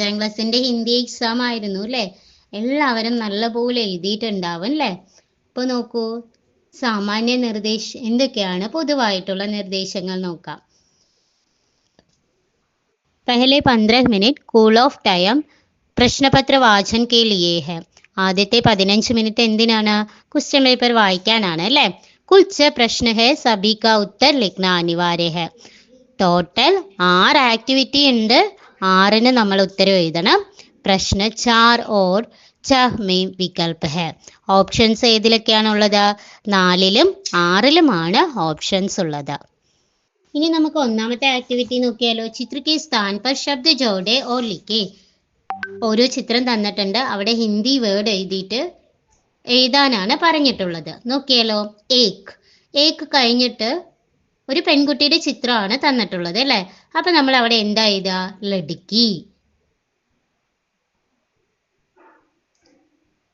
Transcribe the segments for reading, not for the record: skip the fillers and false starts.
5ാം ക്ലാസ്സിന്റെ ഹിന്ദി എക്സാം ആയിരുന്നു അല്ലേ? എല്ലാവരും നല്ലപോലെ എഴുതിയിട്ടുണ്ടാവും അല്ലേ? ഇപ്പോൾ നോക്കൂ, സാമാന്യ എന്തൊക്കെയാണ് പൊതുവായിട്ടുള്ള നിർദ്ദേശങ്ങൾ നോക്കാം. पहले 15 मिनट കൂൾ ഓഫ് ടൈം പ്രശ്നപത്ര വാചൻ കെ ലിയേ ഹെ. ആദ്യത്തെ 15 മിനിറ്റ് എന്തിനാണ്? ക്വസ്റ്റ്യൻ പേപ്പർ വായിക്കാനാണ് അല്ലേ? കുച്ച് പ്രശ്ന ഹെ സഭി കാ ഉത്തർ ലിഖ്ന അനിവാര്യ ഹെ. ടോട്ടൽ 6 ആക്ടിവിറ്റി ഉണ്ട്. 6ന് നമ്മൾ ഉത്തരം എഴുതണം. പ്രശ്ന 4 ഓർ ചഹ് में വികൽപ് ഹെ. ഓപ്ഷൻസ് ഏതിലൊക്കെയാണുള്ളത്? 4ലും 6ലുമാണ് ഓപ്ഷൻസ് ഉള്ളത്. ഇനി നമുക്ക് ഒന്നാമത്തെ ആക്ടിവിറ്റി നോക്കിയാലോ. ചിത്ര കെ സ്ഥാൻ പർ ശബ്ദ ജോഡെ ഓർ ലിഖേ. ഓരോ ചിത്രം തന്നിട്ടുണ്ട്, അവിടെ ഹിന്ദി വേർഡ് എഴുതിയിട്ട് എഴുതാനാണ് പറഞ്ഞിട്ടുള്ളത്. നോക്കിയാലോ. ഏക് കഴിഞ്ഞിട്ട് ഒരു പെൺകുട്ടിയുടെ ചിത്രമാണ് തന്നിട്ടുള്ളത് അല്ലേ? അപ്പൊ നമ്മൾ അവിടെ എന്താ എഴുതുക? ലഡ്കി.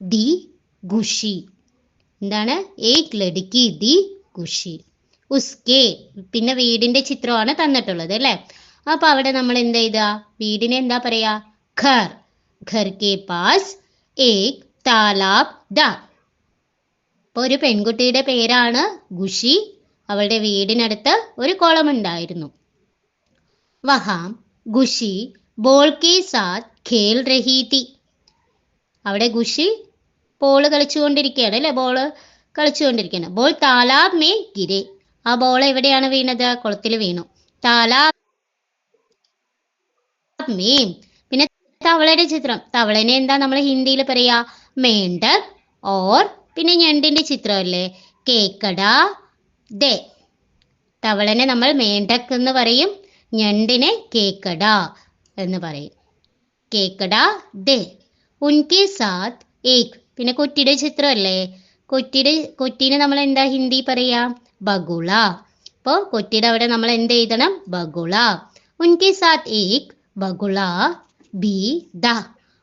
ദി ഖുഷി. എന്താണ്? ഏക് ലഡ്കി ദി ഖുഷി. ഉസ്കെ, പിന്നെ വീടിന്റെ ചിത്രമാണ് തന്നിട്ടുള്ളത് അല്ലേ? അപ്പൊ അവിടെ നമ്മൾ എന്താ എഴുതുക? വീടിനെ എന്താ പറയാ? ഘർ. ഘർ K pass Ek Talab the. അപ്പൊ ഒരു പെൺകുട്ടിയുടെ പേരാണ് ഖുഷി. അവളുടെ വീടിനടുത്ത് ഒരു കുളം ഉണ്ടായിരുന്നു. വഹാം ഖുഷി ബോൾ കെ സാത്ത് ഖേൽ രഹി തി. അവിടെ ഖുഷി ബോൾ കളിച്ചുകൊണ്ടിരിക്കുകയാണ് അല്ലേ? ബോൾ കളിച്ചുകൊണ്ടിരിക്കുകയാണ്. Ball Talab may ഗിരെ. ആ ബോൾ എവിടെയാണ് വീണത്? കുളത്തിൽ വീണു. താലാബ് മേ. പിന്നെ തവളയുടെ ചിത്രം. തവളനെ എന്താ നമ്മൾ ഹിന്ദിയിൽ പറയാ? മേണ്ടക്. ഓർ പിന്നെ ഞണ്ടിന്റെ ചിത്രമല്ലേ? കേക്കട ദേ. തവളനെ നമ്മൾ മേണ്ടക് എന്ന് പറയും, ഞണ്ടിനെ കേക്കട എന്ന് പറയും. കേക്കട ദേ. ഉൻകെ സാത്ത് ഏക്. പിന്നെ കൊറ്റിയുടെ ചിത്രമല്ലേ? കൊറ്റിനെ നമ്മൾ എന്താ ഹിന്ദി പറയാ? ബഗുള. അപ്പോൾ കൊറ്റിയുടെ അവിടെ നമ്മൾ എന്ത് എഴുതണം? ബഗുള. ഉൻകെ സാത്ത് ഏക് ബഗുള ബി ദ.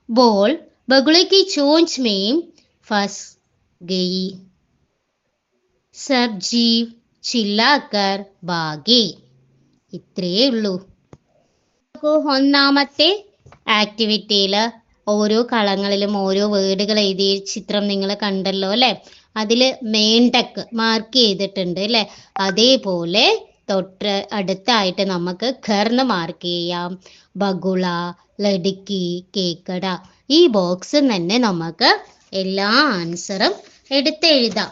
ബോൾ ബഗുള की चोंच में फंस गई. सब जीव ചില്ലാക്കർ ഭാഗി. ഇത്രയേ ഉള്ളൂ. ഒന്നാമത്തെ ആക്ടിവിറ്റിയിൽ ഓരോ കളങ്ങളിലും ഓരോ വേർഡുകൾ എഴുതിയ ചിത്രം നിങ്ങൾ കണ്ടല്ലോ അല്ലേ? അതിൽ മേണ്ടക്ക് മാർക്ക് ചെയ്തിട്ടുണ്ട് അല്ലേ? അതേപോലെ തൊട്ട് അടുത്തായിട്ട് നമുക്ക് ഘർന്ന് മാർക്ക് ചെയ്യാം. ബഗുള, ലഡ്കി, കേക്കട. ഈ ബോക്സ് തന്നെ നമുക്ക് എല്ലാ ആൻസറും എടുത്തെഴുതാം.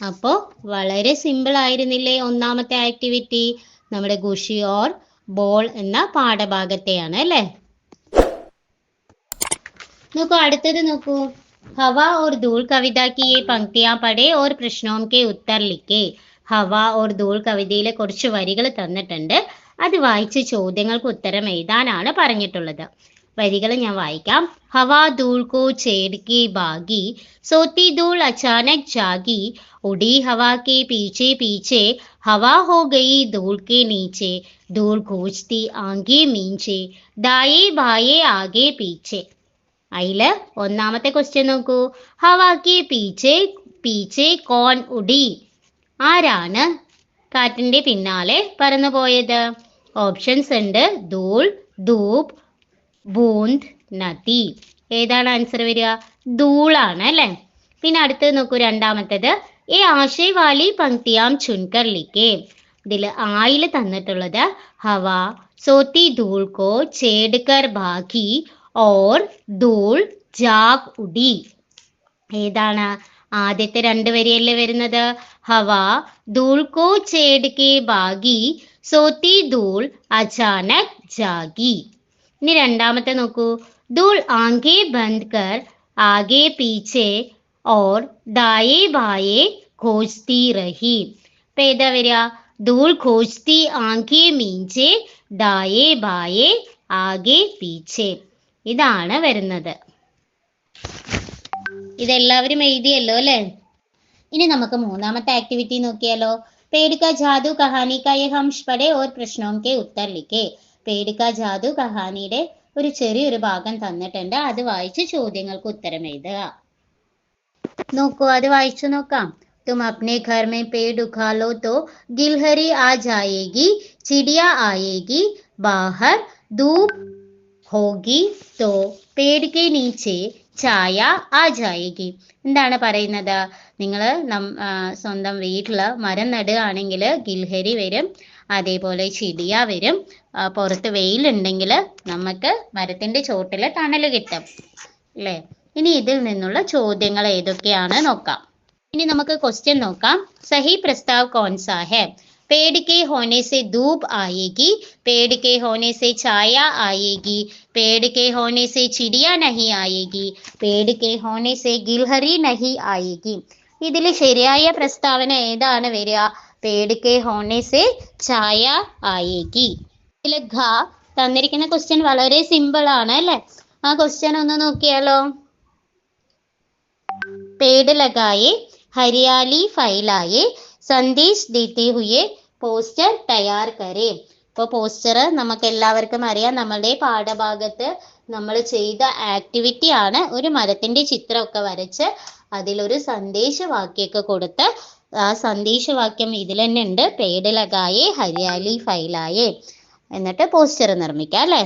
അപ്പോൾ വളരെ സിമ്പിൾ ആയിരുന്നില്ലേ ഒന്നാമത്തെ ആക്ടിവിറ്റി? നമ്മുടെ ഖുഷി ഓർ ബോൾ എന്ന പാഠഭാഗത്തെയാണ് അല്ലേ? നോക്കൂ, അടുത്തത് നോക്കൂ. ഹവ ഓർ ധൂൾ കവിത की ये पंक्तियां पढ़े और प्रश्नों के उत्तर लिखे. ഹവ ഓർ ധൂൾ കവിതയിലെ കുറച്ച് വരികൾ തന്നിട്ടുണ്ട്. അത് വായിച്ച് ചോദ്യങ്ങൾക്ക് ഉത്തരം എഴുതാനാണ് പറഞ്ഞിട്ടുള്ളത്. വരികൾ ഞാൻ വായിക്കാം. ഹവാ ധൂൾ കോ छेड़ के भागी, सोती धूल अचानक जागी, उड़ी हवा के पीछे पीछे, हवा हो गई धूल के नीचे, धूल खोजती आगे मींचे, दाए बाए आगे पीछे. അതില് ഒന്നാമത്തെ ക്വസ്റ്റ്യൻ നോക്കൂ. ഹവാക്ക് പീച്ചെ പീച്ചെ കോൺ ഉടി. ആരാണ് കാറ്റിന്റെ പിന്നാലെ പറന്നു പോയത്? ഓപ്ഷൻസ് ഉണ്ട്. ധൂൾ, ധൂപ്, ബൂന്ദ്, നദി. ഏതാണ് ആൻസർ വരിക? ധൂളാണ് അല്ലേ? പിന്നെ അടുത്തത് നോക്കൂ, രണ്ടാമത്തേത്. ഏ ആശയ് വാലി പങ്ക്തിയാം ചുൻകർ ലിഖേ. ഇതിൽ ആയിൽ തന്നിട്ടുള്ളത് ഹവ സോത്തി ധൂൾ കോ ഛേഡ്കർ ഭാഗി ഓർ ധൂൾ ജാഗ് ഉടി. ഏതാണ്? ആദ്യത്തെ രണ്ട് വരിയല്ലേ വരുന്നത്? ഹവ ധൂൾ കോ ഛേഡ് കെ ഭാഗി, സോത്തി ധൂൾ അചാനക് ജാഗി. ഇനി രണ്ടാമത്തെ നോക്കൂ. ധൂൾ ആങ്കേ ബന്ദ് കർ ആകെ പീछे ഓർ ദായേ ബായേ ഖോജ്തി രഹി. ഇപ്പൊ ഏതാ വരിക? ധൂൾ ഖോജ്തി ആങ്കേ മീഞ്ചെ ദായേ ബായേ ആകെ പീछे. ഇതാണ് വരുന്നത്. ഇതെല്ലാവരും എഴുതിയല്ലോ അല്ലേ? ഇനി നമുക്ക് മൂന്നാമത്തെ ആക്ടിവിറ്റി നോക്കിയാലോ. പേട് കാ ജാദു കഹാനി കാ യേ ഹംശ് പഠേ ഓർ പ്രശ്നോं के उत्तर लिखे. പേട് കാ ജാദു കഹാനിയുടെ ഒരു ചെറിയൊരു ഭാഗം തന്നിട്ടുണ്ട്. അത് വായിച്ച് ചോദ്യങ്ങൾക്ക് ഉത്തരം എഴുതുക. നോക്കൂ, അത് വായിച്ചു നോക്കാം. तुम अपने घर में पेड़ उगा लो तो गिलहरी आ जाएगी, चिड़िया आएगी, बाहर धूप होगी तो पेड़ के नीचे ചായ ആ ജായേഗി. എന്താണ് പറയുന്നത്? നിങ്ങൾ സ്വന്തം വീട്ടിൽ മരം നടുകയാണെങ്കിൽ ഗിൽഹരി വരും, അതേപോലെ ചിടിയ വരും. പുറത്ത് വെയിലുണ്ടെങ്കിൽ നമുക്ക് മരത്തിന്റെ ചോട്ടിൽ തണൽ കിട്ടും അല്ലേ? ഇനി ഇതിൽ നിന്നുള്ള ചോദ്യങ്ങൾ ഏതൊക്കെയാണ് നോക്കാം. ഇനി നമുക്ക് ക്വസ്റ്റ്യൻ നോക്കാം. സഹി പ്രസ്താവ് കോൺസാ ഹെ? पेड़ के होने से धूप आएगी, पेड़ के होने से छाया आएगी, पेड़ के होने से चिड़िया नहीं आएगी, पेड़ के होने से गिलहरी नहीं आएगी. ഇതിൽ ശരിയായ പ്രസ്താവന ഏതാണ് വരിക? പേട് കെ ഹോനെ സെ ഛായ ആയേഗി. ഇതിൽ ഘ തന്നിരിക്കുന്ന ക്വസ്റ്റ്യൻ വളരെ സിമ്പിൾ ആണ് അല്ലേ? ആ ക്വസ്റ്റ്യൻ ഒന്ന് നോക്കിയാലോ. पेड़ लगाए, हरियाली फैलाए, സന്ദേശ് ദേത്തെ ഹുയെ പോസ്റ്റർ തയ്യാർ കരേ. ഇപ്പോൾ പോസ്റ്റർ നമുക്ക് എല്ലാവർക്കും അറിയാം, നമ്മളുടെ പാഠഭാഗത്ത് നമ്മൾ ചെയ്ത ആക്ടിവിറ്റി ആണ്. ഒരു മരത്തിന്റെ ചിത്രമൊക്കെ വരച്ച് അതിലൊരു സന്ദേശവാക്യമൊക്കെ കൊടുത്ത്, ആ സന്ദേശവാക്യം ഇതിൽ തന്നെ ഉണ്ട്, പേട് ലഗായേ ഹരിയാലി ഫൈലായേ. എന്നിട്ട് പോസ്റ്റർ നിർമ്മിക്കാം അല്ലേ?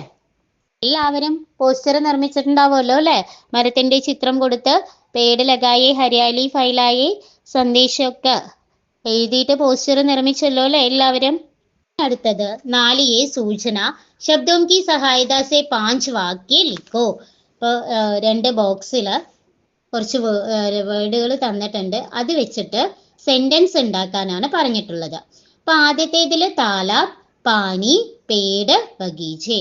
എല്ലാവരും പോസ്റ്റർ നിർമ്മിച്ചിട്ടുണ്ടാവുമല്ലോ അല്ലേ? മരത്തിന്റെ ചിത്രം കൊടുത്ത് പേട് ലഗായേ ഹരിയാലി ഫൈലായേ സന്ദേശമൊക്കെ എഴുതിയിട്ട് പോസ്റ്റർ നിർമ്മിച്ചല്ലോ അല്ലേ എല്ലാവരും? അടുത്തത് 4 സൂചന ശബ്ദോം കി സഹായത സെ 5 വാക്യ ലിഖോ. ഇപ്പോൾ 2 ബോക്സിൽ കുറച്ച് വേർഡുകൾ തന്നിട്ടുണ്ട്, അത് വെച്ചിട്ട് സെന്റൻസ് ഉണ്ടാക്കാനാണ് പറഞ്ഞിട്ടുള്ളത്. അപ്പോൾ ആദ്യത്തേതിൽ താലാബ്, പാനി, പേട്, ബഗീചെ.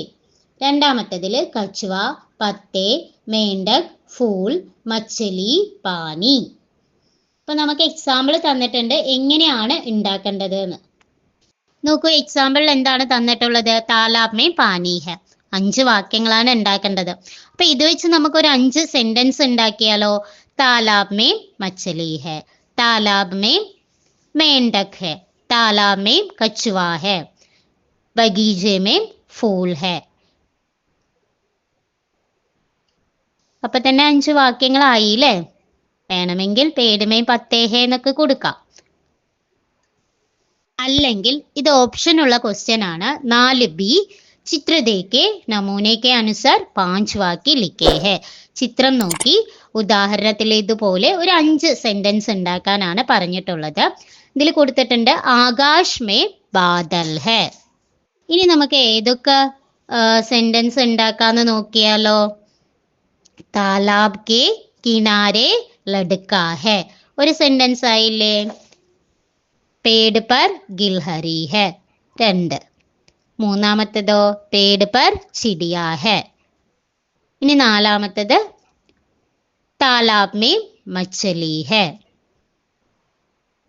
രണ്ടാമത്തേതിൽ കച്വ, പത്തെ, മേണ്ടക്, ഫൂൾ, മച്ചലി, പാനി. അപ്പോൾ നമുക്ക് എക്സാമ്പിൾ തന്നിട്ടുണ്ട് എങ്ങനെയാണ് ഉണ്ടാക്കേണ്ടത് എന്ന്. നോക്കൂ, എക്സാമ്പിളിൽ എന്താണ് തന്നിട്ടുള്ളത്? താലാബ് മേ പാനി ഹെ. 5 വാക്യങ്ങളാണ് ഉണ്ടാക്കേണ്ടത്. അപ്പോൾ ഇത് വെച്ച് നമുക്കൊരു 5 സെന്റൻസ് ഉണ്ടാക്കിയാലോ? താലാബ് മേ മച്ചലി ഹെ, താലാബ് മേ മേണ്ടക് ഹെ, താലാബ് മേ കച്ചുവ ഹെ, ബഗീചെ മേ ഫൂൾ ഹെ. അപ്പൊ തന്നെ 5 വാക്യങ്ങളായില്ലേ? വേണമെങ്കിൽ പേടുമേ പത്തേഹേ എന്നൊക്കെ കൊടുക്കാം. അല്ലെങ്കിൽ ഇത് ഓപ്ഷൻ ഉള്ള ക്വസ്റ്റ്യൻ ആണ്. 4B ചിത്ര ദേക്കെ നമൂനെ കെ അനുസാർ 5 വാക്യ ലിഖേ ഹെ. ചിത്രം നോക്കി ഉദാഹരണത്തിൽ ഇതുപോലെ ഒരു 5 സെന്റൻസ് ഉണ്ടാക്കാനാണ് പറഞ്ഞിട്ടുള്ളത്. ഇതിൽ കൊടുത്തിട്ടുണ്ട് ആകാശ് മേ ബാദൽ ഹെ. ഇനി നമുക്ക് ഏതൊക്കെ സെന്റൻസ് ഉണ്ടാക്കാന്ന് നോക്കിയാലോ. താലാബ് കെ കിനാരെ ലഡ്കാ ഹെ ഒരു സെന്റൻസ് ആയില്ലേ? പേട് പർ ഗിൽഹരി ഹെ 2. മൂന്നാമത്തേതോ പേട് പർ ചിടിയ ഹെ. ഇനി 4ാമത്തേത് താലാബ് മേ മച്ചലി ഹെ.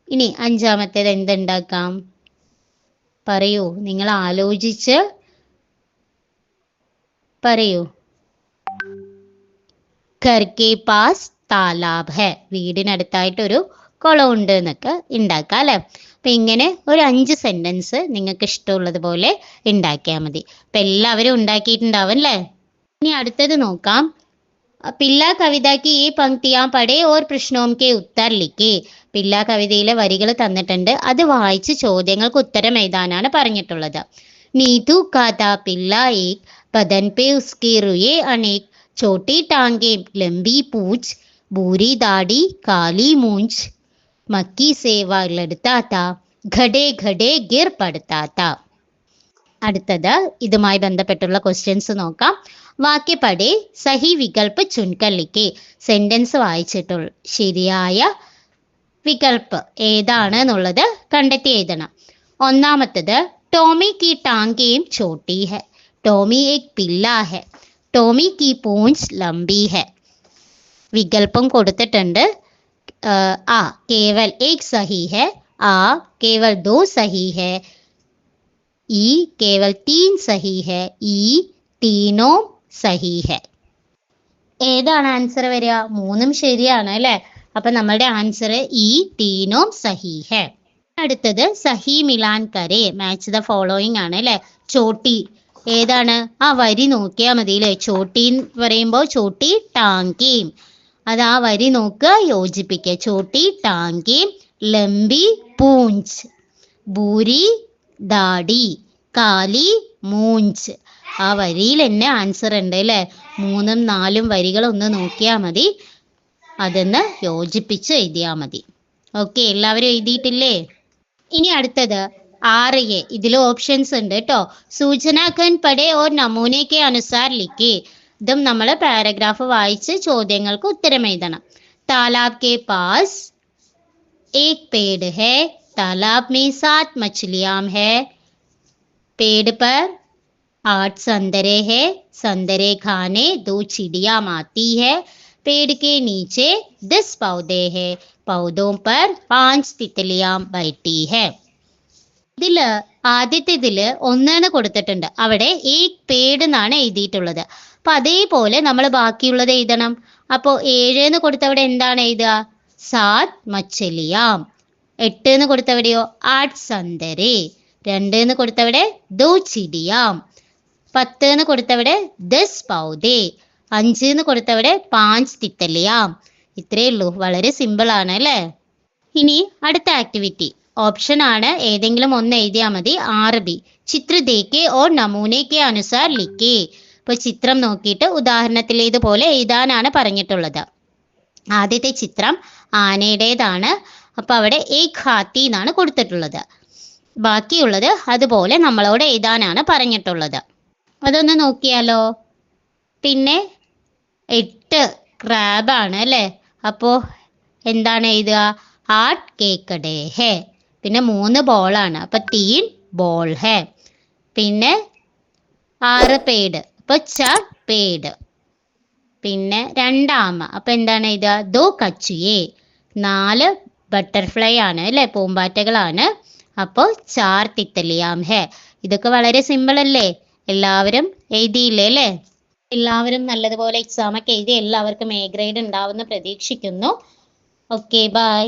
ഇനി 5ാമത്തേത് എന്തുണ്ടാക്കാം? പറയൂ, നിങ്ങൾ ആലോചിച്ച് പറയൂ. ഘർ കെ പാസ് താലാബ് ഹെ. വീടിനടുത്തായിട്ട് ഒരു കുളം ഉണ്ട് എന്നൊക്കെ ഉണ്ടാക്കാം അല്ലേ? അപ്പം ഇങ്ങനെ ഒരു 5 സെന്റൻസ് നിങ്ങൾക്ക് ഇഷ്ടമുള്ളതുപോലെ ഉണ്ടാക്കിയാൽ മതി. അപ്പം എല്ലാവരും ഉണ്ടാക്കിയിട്ടുണ്ടാവും അല്ലേ? ഇനി അടുത്തത് നോക്കാം. പില്ല കവിതയ്ക്ക് ഈ പങ്ക്തിയാ പടേ ഓർ പ്രശ്നോം കെ ഉത്തർ ലിഖേ. പില്ല കവിതയിലെ വരികൾ തന്നിട്ടുണ്ട്, അത് വായിച്ച് ചോദ്യങ്ങൾക്ക് ഉത്തരം എഴുതാനാണ് പറഞ്ഞിട്ടുള്ളത്. നീതു കാതാ പില്ല ഏക് ബദൻ പേ ഉസ്കെ റുയേ അനേക് छोटी टांगे लंबी पूंछ भूरी दाढ़ी काली मूंछ मक्की से वह लड़ता था घड़े घड़े गिर पड़ता था. അടുത്തത് ഇതുമായി ബന്ധപ്പെട്ടുള്ള ക്വസ്റ്റ്യൻസ് നോക്കാം. വാക്യപടെ സഹി വികൽപ്പ് ചുൻകർ ലിഖേ. സെന്റൻസ് വായിച്ചിട്ടുള്ള ശരിയായ വികൽപ്പ് ഏതാണ് എന്നുള്ളത് കണ്ടെത്തി എഴുതണം. ഒന്നാമത്തത് ടോമി കി ടാങ്കേം ചോട്ടി ഹെ. ടോമി ഏക് പില്ല ഹെ, ടോമി കി പൂഞ്ച് ലംബി ഹെ. വികല്പം കൊടുത്തിട്ടുണ്ട്. ആ കേവൽ ഏക് സഹി ഹെ, ആ കേവൽ 2 സഹി ഹെ, ഈ കേവൽ 3 സഹി ഹെ, ഈ തീനോ സഹി ഹെ. ഏതാണ് ആൻസർ വരിക? 3ഉം ശരിയാണ് അല്ലേ? അപ്പൊ നമ്മളുടെ ആൻസർ ഈ തീനോ സഹി ഹെ. അടുത്തത് സഹി Milan Kare, match the following ആണ് അല്ലേ? ചോട്ടി ഏതാണ്? ആ വരി നോക്കിയാൽ മതി അല്ലേ? ചോട്ടി പറയുമ്പോൾ ചോട്ടി ടാങ്കേം, അത് ആ വരി നോക്കുക, യോജിപ്പിക്കുക. ചോട്ടി ടാങ്കേം ലംബി പൂഞ്ച്, ഭൂരി ദാടി, കാലി മൂഞ്ച്. ആ വരിയിൽ തന്നെ ആൻസർ ഉണ്ട് അല്ലേ? 3ഉം 4ഉം വരികൾ ഒന്ന് നോക്കിയാൽ മതി, അതൊന്ന് യോജിപ്പിച്ച് എഴുതിയാൽ മതി. ഓക്കെ, എല്ലാവരും എഴുതിയിട്ടില്ലേ? ഇനി അടുത്തത് 6A. ഇതിൽ ഓപ്ഷൻസ് ഉണ്ട് കേട്ടോ. സൂചനാഖൻ പടേ ഓർ നമൂനെ കെ അനുസാർ ലിഖേ. ഇതും നമ്മൾ പാരഗ്രാഫ് വായിച്ച് ചോദ്യങ്ങൾക്ക് ഉത്തരം എഴുതണം. താലാബ് കെ പാസ് एक पेड़ है, तालाब में 7 मछलियां है, पेड़ पर 8 संतरे है, संतरे खाने 2 चिड़िया आती है, पेड़ के नीचे 10 पौधे है, पौधों पर 5 तितलियां बैठी है. ഇതില് ആദ്യത്തേതില് 1 കൊടുത്തിട്ടുണ്ട്, അവിടെ ഏക് പേട് എന്നാണ് എഴുതിയിട്ടുള്ളത്. അപ്പൊ അതേപോലെ നമ്മൾ ബാക്കിയുള്ളത് എഴുതണം. അപ്പോൾ 7 കൊടുത്തവിടെ എന്താണ് എഴുതുക? 7 മച്ചലിയാം. 8 കൊടുത്തവിടെയോ 8 സന്തരെ. 2 കൊടുത്തവിടെ 2 ചിടിയാം. 10 കൊടുത്തവിടെ 10 പൗദേ. 5 കൊടുത്തവിടെ 5 തിത്തലിയാം. ഇത്രയേ ഉള്ളൂ, വളരെ സിമ്പിൾ ആണ് അല്ലേ? ഇനി അടുത്ത ആക്ടിവിറ്റി ഓപ്ഷൻ ആണ്, ഏതെങ്കിലും ഒന്ന് എഴുതിയാൽ മതി. 6B. ചിത്ര ദേഖേ ഓർ നമൂനെ കെ അനുസാർ ലിഖേ. ഇപ്പൊ ചിത്രം നോക്കിയിട്ട് ഉദാഹരണത്തിലേതുപോലെ എഴുതാനാണ് പറഞ്ഞിട്ടുള്ളത്. ആദ്യത്തെ ചിത്രം ആനയുടേതാണ്. അപ്പൊ അവിടെ ഏക് ഹാത്തി എന്നാണ് കൊടുത്തിട്ടുള്ളത്. ബാക്കിയുള്ളത് അതുപോലെ നമ്മളോട് എഴുതാനാണ് പറഞ്ഞിട്ടുള്ളത്. അതൊന്ന് നോക്കിയാലോ. പിന്നെ 8 ക്രാബാണ് അല്ലേ? അപ്പോൾ എന്താണ് എഴുതുക? 8 കേക്കടേ ഹേ. പിന്നെ 3 ബോളാണ്, അപ്പൊ 3 ബോൾ ഹേ. പിന്നെ 6 പേട്, അപ്പൊ 4 പേട്. പിന്നെ 2 ആമ, അപ്പൊ എന്താണ് എഴുതുക? 2 കച്ചുയേ. 4 ബട്ടർഫ്ലൈ ആണ് അല്ലേ, പൂമ്പാറ്റകളാണ്. അപ്പോൾ 4 തിത്തലിയാം ഹേ. ഇതൊക്കെ വളരെ സിമ്പിൾ അല്ലേ? എല്ലാവരും എഴുതിയില്ലേ അല്ലേ? എല്ലാവരും നല്ലതുപോലെ എക്സാം ഒക്കെ എഴുതി എല്ലാവർക്കും A ഗ്രേഡ് ഉണ്ടാവുമെന്ന് പ്രതീക്ഷിക്കുന്നു. Okay, by.